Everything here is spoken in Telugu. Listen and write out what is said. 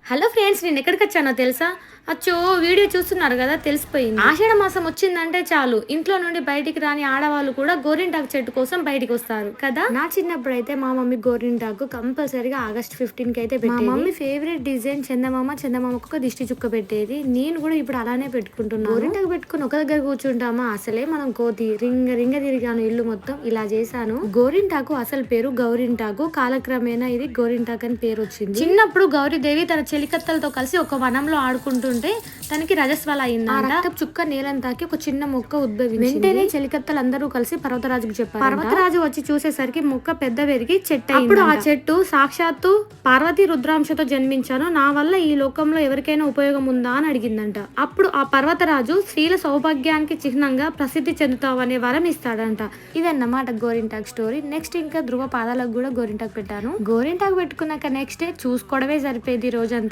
హలో ఫ్రెండ్స్, నేను ఎక్కడికి వచ్చానో తెలుసా? అచ్చో, వీడియో చూస్తున్నారు కదా, తెలిసిపోయింది. ఆషాఢ మాసం వచ్చిందంటే చాలు ఇంట్లో నుండి బయటికి రాని ఆడవాళ్ళు కూడా గోరింటాకు చెట్టు కోసం బయటికి వస్తారు కదా. నా చిన్నప్పుడు అయితే మా మమ్మీ గోరింటాకు కంపల్సరీగా ఆగస్ట్ 15 కి అయితే పెట్టేది. మా మమ్మీ ఫేవరెట్ డిజైన్ చందమామకు ఒక దిష్టి చుక్క పెట్టేది. నేను కూడా ఇప్పుడు అలానే పెట్టుకుంటున్నాను. గోరింటాకు పెట్టుకుని ఒక దగ్గర కూర్చుంటామా, అసలే మనం కోతి రింగ రింగ తిరిగాను ఇల్లు మొత్తం. ఇలా చేశాను. గోరింటాకు అసలు పేరు గౌరింటాకు, కాలక్రమేణా ఇది గోరింటాకు అని పేరు వచ్చింది. చిన్నప్పుడు గౌరీదేవి తన చెలికత్తలతో కలిసి ఒక వనంలో ఆడుకుంటుంటే తనకి రజస్వల అయింది. ఆ రక్తపు చుక్క నేలను తాకి ఒక చిన్న మొక్క ఉద్భవించింది. వెంటనే చెలికత్తలు అందరూ కలిసి పర్వతరాజుకు చెప్పారు. పర్వతరాజు వచ్చి చూసేసరికి మొక్క పెద్ద పెరిగి చెట్టు అయింది. అప్పుడు ఆ చెట్టు సాక్షాత్తు పార్వతి రుద్రాంశతో జన్మించాను, నా వల్ల ఈ లోకంలో ఎవరికైనా ఉపయోగం ఉందా అని అడిగిందంట. అప్పుడు ఆ పర్వతరాజు స్త్రీల సౌభాగ్యానికి చిహ్నంగా ప్రసిద్ధి చెందుతావు అనే వరం ఇస్తాడంట. ఇదన్నమాట గోరింటాక్ స్టోరీ. నెక్స్ట్ ఇంకా ధ్రువ పాదాలకు కూడా గోరింటాకు పెట్టాను. గోరింటాకు పెట్టుకున్నాక నెక్స్ట్ డే చూసుకోవడమే సరిపోయింది రోజంతా.